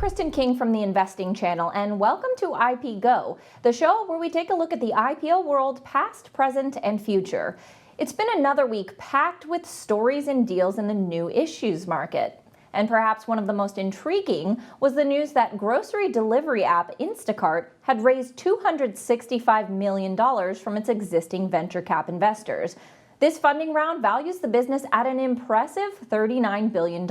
Kristen King from the Investing Channel, and welcome to IPGo, the show where we take a look at the IPO world, past, present, and future. It's been another week packed with stories and deals in the new issues market. And perhaps one of the most intriguing was the news that grocery delivery app Instacart had raised $265 million from its existing venture cap investors. This funding round values the business at an impressive $39 billion,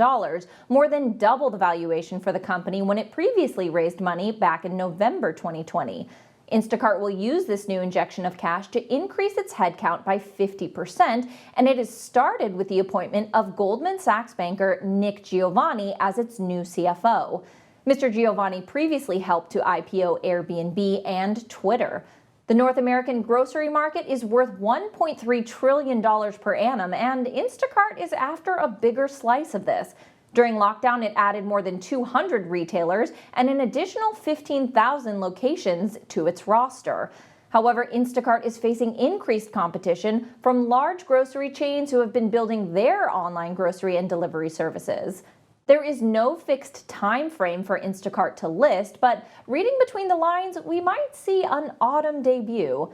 more than double the valuation for the company when it previously raised money back in November 2020. Instacart will use this new injection of cash to increase its headcount by 50%, and it has started with the appointment of Goldman Sachs banker Nick Giovanni as its new CFO. Mr. Giovanni previously helped to IPO Airbnb and Twitter. The North American grocery market is worth $1.3 trillion per annum, and Instacart is after a bigger slice of this. During lockdown, it added more than 200 retailers and an additional 15,000 locations to its roster. However, Instacart is facing increased competition from large grocery chains who have been building their online grocery and delivery services. There is no fixed time frame for Instacart to list, but reading between the lines, we might see an autumn debut.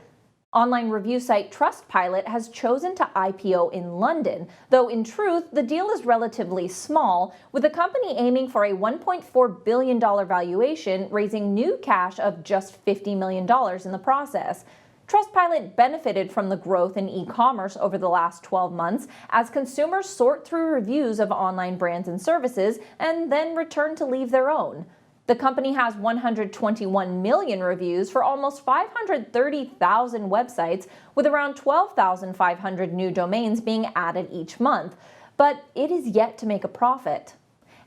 Online review site Trustpilot has chosen to IPO in London, though in truth, the deal is relatively small, with the company aiming for a $1.4 billion valuation, raising new cash of just $50 million in the process. Trustpilot benefited from the growth in e-commerce over the last 12 months as consumers sort through reviews of online brands and services and then return to leave their own. The company has 121 million reviews for almost 530,000 websites, with around 12,500 new domains being added each month, but it is yet to make a profit.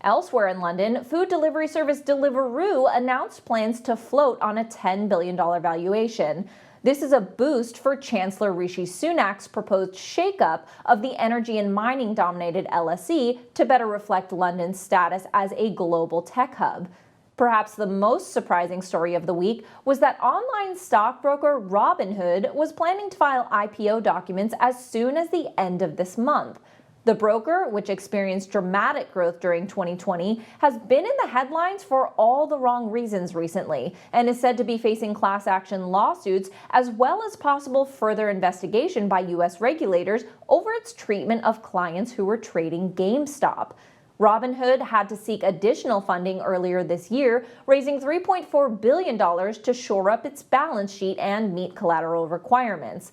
Elsewhere in London, food delivery service Deliveroo announced plans to float on a $10 billion valuation. This is a boost for Chancellor Rishi Sunak's proposed shakeup of the energy and mining-dominated LSE to better reflect London's status as a global tech hub. Perhaps the most surprising story of the week was that online stockbroker Robinhood was planning to file IPO documents as soon as the end of this month. The broker, which experienced dramatic growth during 2020, has been in the headlines for all the wrong reasons recently and is said to be facing class action lawsuits as well as possible further investigation by U.S. regulators over its treatment of clients who were trading GameStop. Robinhood had to seek additional funding earlier this year, raising $3.4 billion to shore up its balance sheet and meet collateral requirements.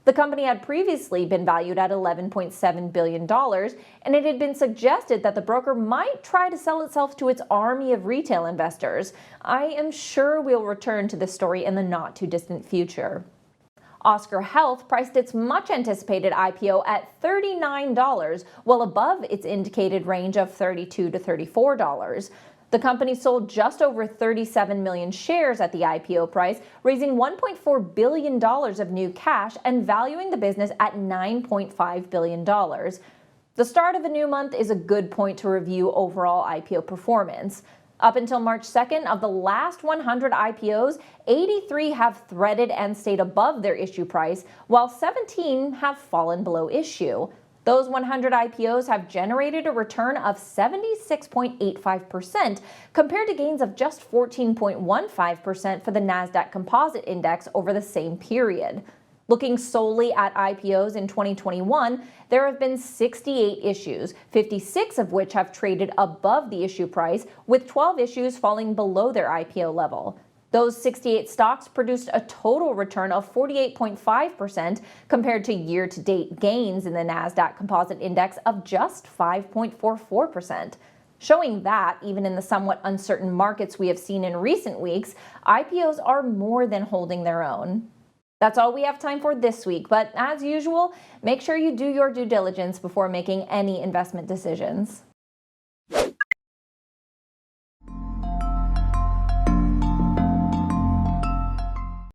The company had previously been valued at $11.7 billion, and it had been suggested that the broker might try to sell itself to its army of retail investors. I am sure we'll return to this story in the not-too-distant future. Oscar Health priced its much-anticipated IPO at $39, well above its indicated range of $32 to $34. The company sold just over 37 million shares at the IPO price, raising $1.4 billion of new cash and valuing the business at $9.5 billion. The start of a new month is a good point to review overall IPO performance. Up until March 2nd, of the last 100 IPOs, 83 have threaded and stayed above their issue price, while 17 have fallen below issue. Those 100 IPOs have generated a return of 76.85% compared to gains of just 14.15% for the NASDAQ Composite Index over the same period. Looking solely at IPOs in 2021, there have been 68 issues, 56 of which have traded above the issue price, with 12 issues falling below their IPO level. Those 68 stocks produced a total return of 48.5% compared to year-to-date gains in the NASDAQ Composite Index of just 5.44%. Showing that, even in the somewhat uncertain markets we have seen in recent weeks, IPOs are more than holding their own. That's all we have time for this week, but as usual, make sure you do your due diligence before making any investment decisions.